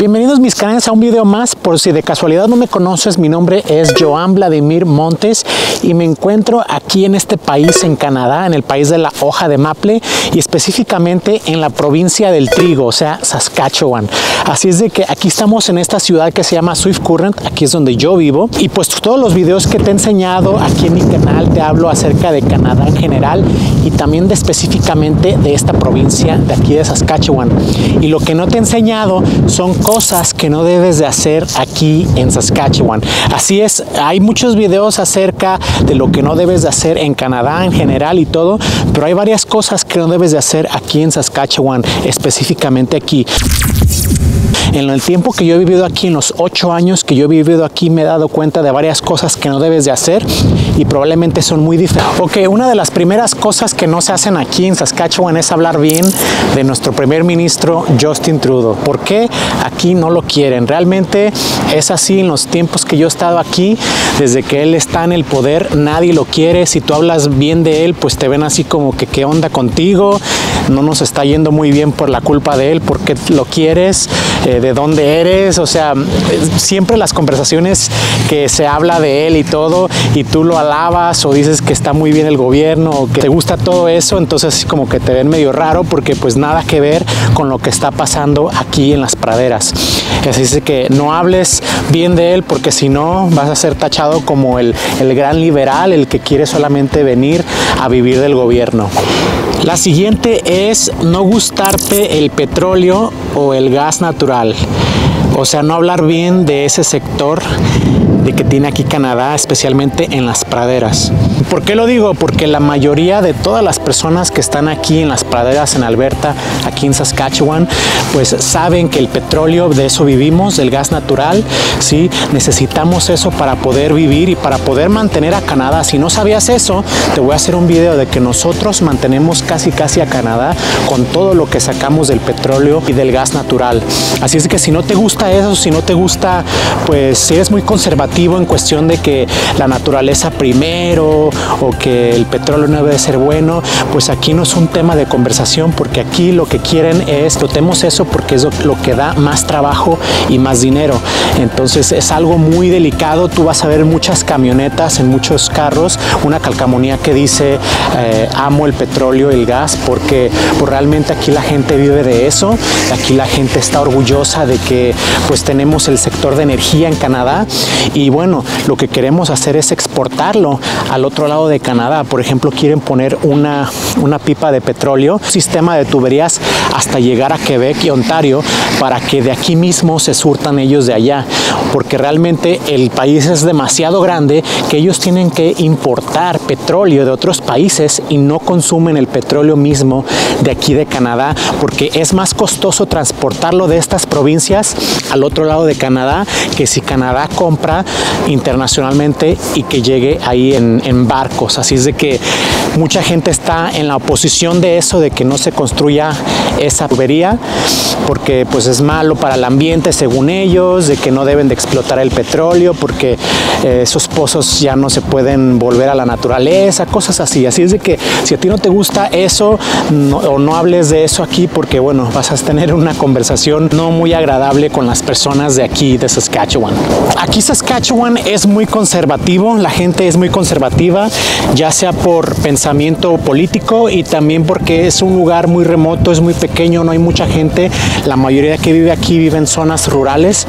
Bienvenidos mis canales a un video más. Por si de casualidad no me conoces, mi nombre es Joan Vladimir Montes y me encuentro aquí en este país, en Canadá, en el país de la hoja de maple y específicamente en la provincia del trigo, o sea, Saskatchewan. Así es de que aquí estamos en esta ciudad que se llama Swift Current, aquí es donde yo vivo y pues todos los videos que te he enseñado aquí en mi canal te hablo acerca de Canadá en general y también específicamente de esta provincia de aquí de Saskatchewan. Y lo que no te he enseñado son cosas que no debes de hacer aquí en Saskatchewan. Así es, hay muchos videos acerca de lo que no debes de hacer en Canadá en general y todo, pero hay varias cosas que no debes de hacer aquí en Saskatchewan, específicamente aquí. En el tiempo que yo he vivido aquí, en los 8 años que yo he vivido aquí, me he dado cuenta de varias cosas que no debes de hacer y probablemente son muy diferentes. Ok, una de las primeras cosas que no se hacen aquí en Saskatchewan es hablar bien de nuestro primer ministro Justin Trudeau. ¿Por qué aquí no lo quieren? Realmente es así en los tiempos que yo he estado aquí, desde que él está en el poder, nadie lo quiere. Si tú hablas bien de él, pues te ven así como que ¿qué onda contigo? No nos está yendo muy bien por la culpa de él, ¿por qué lo quieres? ¿De dónde eres? O sea, siempre las conversaciones que se habla de él y todo, y tú lo alabas o dices que está muy bien el gobierno o que te gusta todo eso, entonces como que te ven medio raro porque pues nada que ver con lo que está pasando aquí en las praderas. Así es que no hables bien de él porque si no vas a ser tachado como el gran liberal, el que quiere solamente venir a vivir del gobierno. La siguiente es no gustarte el petróleo o el gas natural. O sea, no hablar bien de ese sector de que tiene aquí Canadá, especialmente en las praderas. ¿Por qué lo digo? Porque la mayoría de todas las personas que están aquí en las praderas en Alberta, aquí en Saskatchewan, pues saben que el petróleo, de eso vivimos, del gas natural, ¿sí? Necesitamos eso para poder vivir y para poder mantener a Canadá. Si no sabías eso, te voy a hacer un video de que nosotros mantenemos casi a Canadá con todo lo que sacamos del petróleo y del gas natural. Así es que si no te gusta eso, si no te gusta, pues si eres muy conservativo en cuestión de que la naturaleza primero o que el petróleo no debe ser bueno, pues aquí no es un tema de conversación, porque aquí lo que quieren es explotemos eso porque es lo que da más trabajo y más dinero. Entonces es algo muy delicado. Tú vas a ver muchas camionetas en muchos carros, una calcamonía que dice amo el petróleo y el gas, porque pues, realmente aquí la gente vive de eso. Aquí la gente está orgullosa de que pues tenemos el sector de energía en Canadá y bueno, lo que queremos hacer es exportarlo al otro lado de Canadá. Por ejemplo, quieren poner una pipa de petróleo, un sistema de tuberías hasta llegar a Quebec y Ontario para que de aquí mismo se surtan ellos de allá, porque realmente el país es demasiado grande que ellos tienen que importar petróleo de otros países y no consumen el petróleo mismo de aquí de Canadá, porque es más costoso transportarlo de estas provincias al otro lado de Canadá que si Canadá compra internacionalmente y que llegue ahí en barcos. Así es de que mucha gente está en la oposición de eso, de que no se construya esa tubería porque pues es malo para el ambiente según ellos, de que no deben de explotar el petróleo porque esos pozos ya no se pueden volver a la naturaleza, cosas así. Así es de que si a ti no te gusta eso o no hables de eso aquí, porque bueno, vas a tener una conversación no muy agradable con las personas de aquí de Saskatchewan. Aquí Saskatchewan es muy conservativo, la gente es muy conservativa, ya sea por pensamiento político y también porque es un lugar muy remoto, es muy pequeño, no hay mucha gente. La mayoría que vive aquí vive en zonas rurales,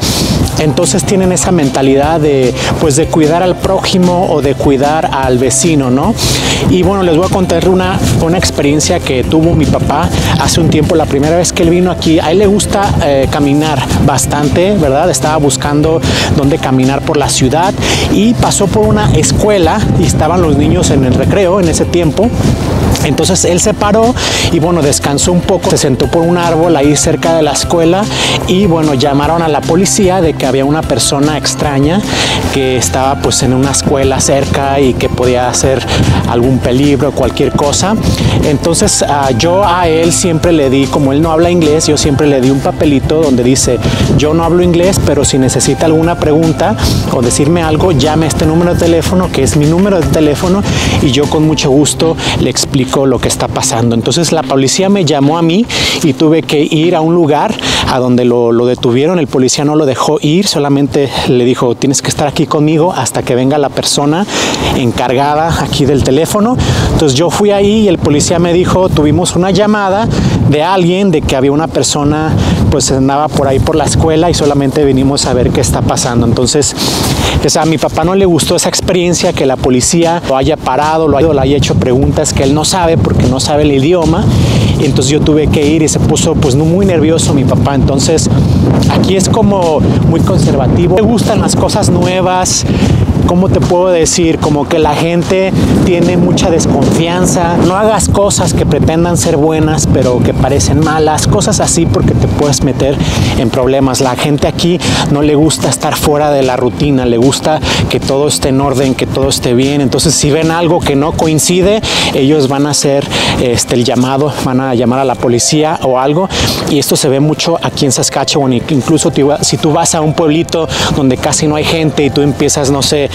entonces tienen esa mentalidad de pues de cuidar al prójimo o de cuidar al vecino, ¿no? Y bueno, les voy a contar una experiencia que tuvo mi papá hace un tiempo. La primera vez que él vino aquí, a él le gusta caminar bastante, ¿verdad? Estaba buscando dónde caminar por la ciudad y pasó por una escuela y estaban los niños en el recreo en ese tiempo. Entonces él se paró y bueno, descansó un poco, se sentó por un árbol ahí cerca de la escuela y bueno, llamaron a la policía de que había una persona extraña que estaba pues en una escuela cerca y que podía hacer algún peligro, cualquier cosa. Entonces yo a él siempre le di, como él no habla inglés, yo siempre le di un papelito donde dice yo no hablo inglés, pero si necesita alguna pregunta o decirme algo, llame a este número de teléfono que es mi número de teléfono y yo con mucho gusto le explico explico lo que está pasando. Entonces la policía me llamó a mí y tuve que ir a un lugar a donde lo detuvieron. El policía no lo dejó ir, solamente le dijo, tienes que estar aquí conmigo hasta que venga la persona encargada aquí del teléfono. Entonces yo fui ahí y el policía me dijo, tuvimos una llamada de alguien de que había una persona pues andaba por ahí por la escuela y solamente venimos a ver qué está pasando. Entonces, a mi papá no le gustó esa experiencia, que la policía lo haya parado, le haya hecho preguntas que él no sabe porque no sabe el idioma. Y entonces yo tuve que ir y se puso pues muy nervioso mi papá. Entonces aquí es como muy conservativo, le gustan las cosas nuevas. ¿Cómo te puedo decir? Como que la gente tiene mucha desconfianza. No hagas cosas que pretendan ser buenas pero que parecen malas, cosas así, porque te puedes meter en problemas. La gente aquí no le gusta estar fuera de la rutina, le gusta que todo esté en orden, que todo esté bien. Entonces si ven algo que no coincide, ellos van a hacer el llamado, van a llamar a la policía o algo. Y esto se ve mucho aquí en Saskatchewan. Incluso si tú vas a un pueblito donde casi no hay gente y tú empiezas, no sé,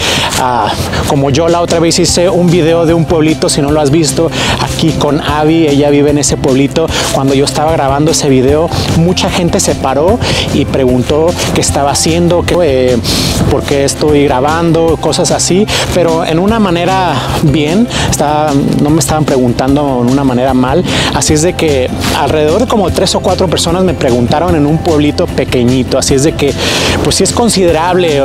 como yo la otra vez hice un video de un pueblito, si no lo has visto, aquí con Abby, ella vive en ese pueblito. Cuando yo estaba grabando ese video, mucha gente se paró y preguntó qué estaba haciendo, por qué estoy grabando, cosas así, pero en una manera bien, no me estaban preguntando en una manera mal. Así es de que alrededor de como 3 o 4 personas me preguntaron en un pueblito pequeñito. Así es de que pues sí es considerable,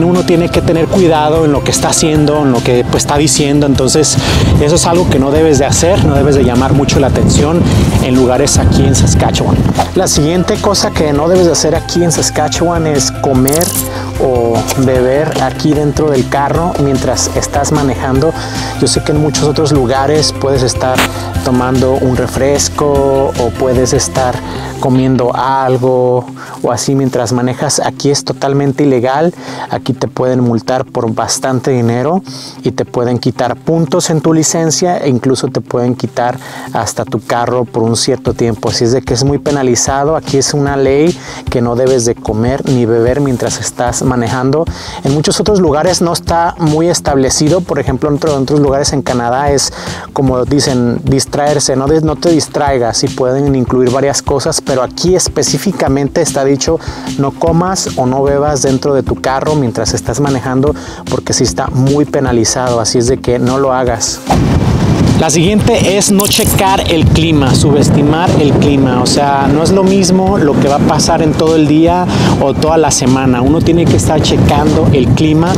uno tiene que tener cuidado en lo que está haciendo, en lo que pues está diciendo. Entonces eso es algo que no debes de hacer, no debes de llamar mucho la atención en lugares aquí en Saskatchewan. La siguiente cosa que no debes de hacer aquí en Saskatchewan es comer o beber aquí dentro del carro mientras estás manejando. Yo sé que en muchos otros lugares puedes estar tomando un refresco o puedes estar comiendo algo o así mientras manejas. Aquí es totalmente ilegal. Aquí te pueden multar por bastante dinero y te pueden quitar puntos en tu licencia e incluso te pueden quitar hasta tu carro por un cierto tiempo. Así es de que es muy penalizado. Aquí es una ley que no debes de comer ni beber mientras estás manejando. En muchos otros lugares no está muy establecido. Por ejemplo, en otros lugares en Canadá es como dicen, distraerse, no te distraigas, y pueden incluir varias cosas, pero aquí específicamente está dicho no comas o no bebas dentro de tu carro mientras estás manejando, porque sí está muy penalizado. Así es de que no lo hagas. La siguiente es no checar el clima, subestimar el clima. O sea, no es lo mismo lo que va a pasar en todo el día o toda la semana. Uno tiene que estar checando el clima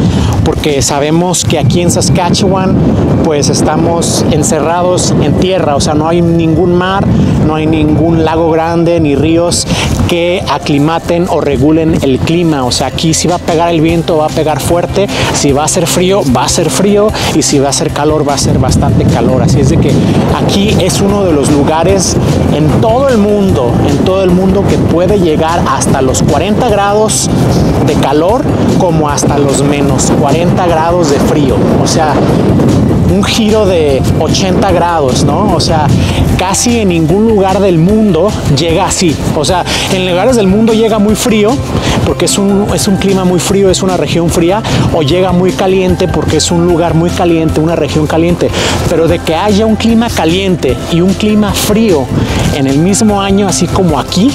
porque sabemos que aquí en Saskatchewan pues estamos encerrados en tierra. O sea, no hay ningún mar, no hay ningún lago grande ni ríos que aclimaten o regulen el clima. O sea, aquí si va a pegar el viento, va a pegar fuerte. Si va a ser frío, va a ser frío. Y si va a ser calor, va a ser bastante calor. Así es de que aquí es uno de los lugares en todo el mundo que puede llegar hasta los 40 grados de calor como hasta los menos 40 grados de frío. O sea, un giro de 80 grados, ¿no? O sea, casi en ningún lugar del mundo llega así. O sea, en lugares del mundo llega muy frío porque es un clima muy frío, es una región fría, o llega muy caliente porque es un lugar muy caliente, una región caliente. Pero de que haya un clima caliente y un clima frío en el mismo año, así como aquí,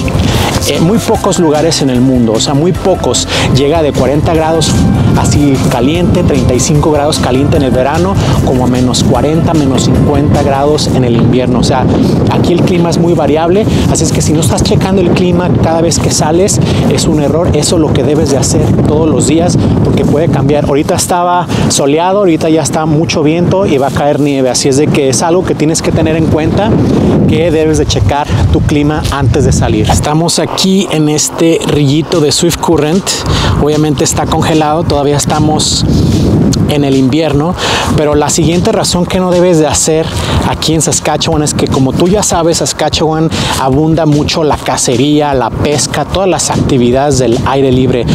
muy pocos lugares en el mundo, o sea, muy pocos. Llega de 40 grados así caliente, 35 grados caliente en el verano, como a menos 40, menos 50 grados en el invierno. O sea, aquí el clima es muy variable, así es que si no estás checando el clima cada vez que sales, es un error. Eso es lo que debes de hacer todos los días, porque puede cambiar. Ahorita estaba soleado, ahorita ya está mucho viento y va a caer nieve, así es de que es algo que tienes que tener en cuenta, que debes de checar tu clima antes de salir. Estamos aquí en este rillito de Swift Current. Obviamente está congelado, todavía estamos en el invierno, pero la siguiente razón que no debes de hacer aquí en Saskatchewan es que, como tú ya sabes, Saskatchewan abunda mucho la cacería, la pesca, todas las actividades del aire libre.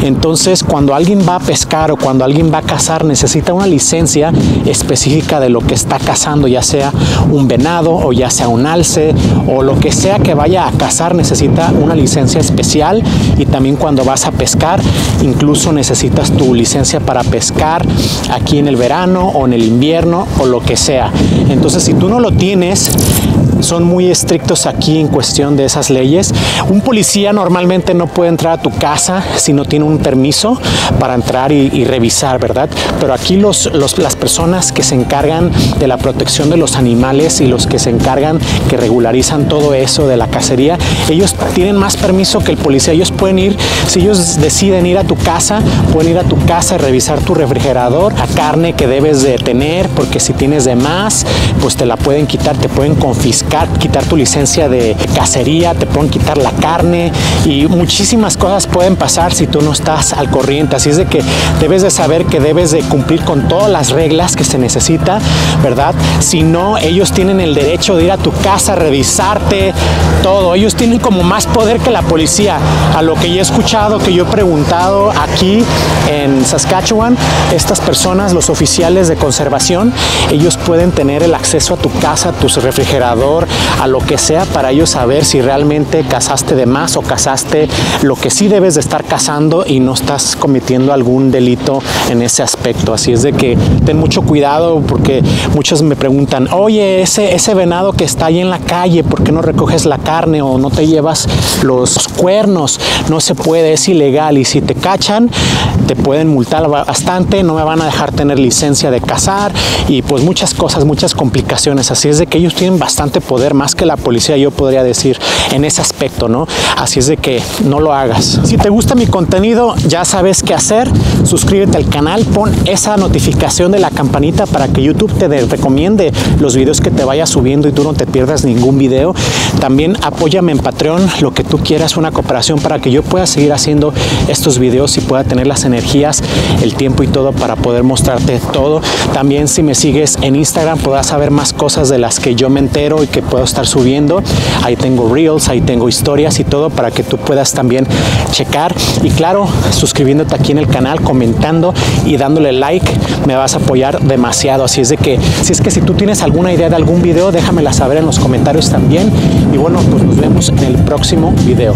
Entonces, cuando alguien va a pescar o cuando alguien va a cazar, necesita una licencia específica de lo que está cazando, ya sea un venado o ya sea un alce o lo que sea que vaya a cazar, necesita una licencia especial. Y también cuando vas a pescar, incluso necesitas tu licencia para pescar aquí en el verano o en el invierno o lo que sea. Entonces, si tú no lo tienes, son muy estrictos aquí en cuestión de esas leyes. Un policía normalmente no puede entrar a tu casa si no tiene un permiso para entrar y revisar, ¿verdad? Pero aquí las personas que se encargan de la protección de los animales y los que se encargan, que regularizan todo eso de la cacería, ellos tienen más permiso que el policía. Ellos pueden ir, si ellos deciden ir a tu casa, pueden ir a tu casa y revisar tu refrigerador, la carne que debes de tener, porque si tienes de más, pues te la pueden quitar, te pueden confiscar, quitar tu licencia de cacería, te pueden quitar la carne y muchísimas cosas pueden pasar si tú no estás al corriente. Así es de que debes de saber que debes de cumplir con todas las reglas que se necesita, ¿verdad? Si no, ellos tienen el derecho de ir a tu casa, revisarte todo. Ellos tienen como más poder que la policía. A lo que yo he escuchado, que yo he preguntado aquí en Saskatchewan, estas personas, los oficiales de conservación, ellos pueden tener el acceso a tu casa, a tu refrigerador, a lo que sea, para ellos saber si realmente cazaste de más o cazaste lo que sí debes de estar cazando y no estás cometiendo algún delito en ese aspecto. Así es de que ten mucho cuidado, porque muchos me preguntan, oye, ese venado que está ahí en la calle, ¿por qué no recoges la carne o no te llevas los cuernos? No se puede, es ilegal, y si te cachan te pueden multar bastante, no me van a dejar tener licencia de cazar y pues muchas cosas, muchas complicaciones. Así es de que ellos tienen bastante poder, más que la policía, yo podría decir, en ese aspecto, ¿no? Así es de que no lo hagas. Si te gusta mi contenido, ya sabes qué hacer. Suscríbete al canal, pon esa notificación de la campanita para que YouTube te recomiende los videos que te vaya subiendo y tú no te pierdas ningún video. También apóyame en Patreon, lo que tú quieras, una cooperación para que yo pueda seguir haciendo estos videos y pueda tener las energías, el tiempo y todo para poder mostrarte todo. También si me sigues en Instagram podrás saber más cosas de las que yo me entero y que puedo estar subiendo. Ahí tengo reels, ahí tengo historias y todo para que tú puedas también checar. Y claro, suscribiéndote aquí en el canal, comentando y dándole like, me vas a apoyar demasiado. Así es de que si tú tienes alguna idea de algún video, déjamela saber en los comentarios también. Y bueno, pues nos vemos en el próximo video.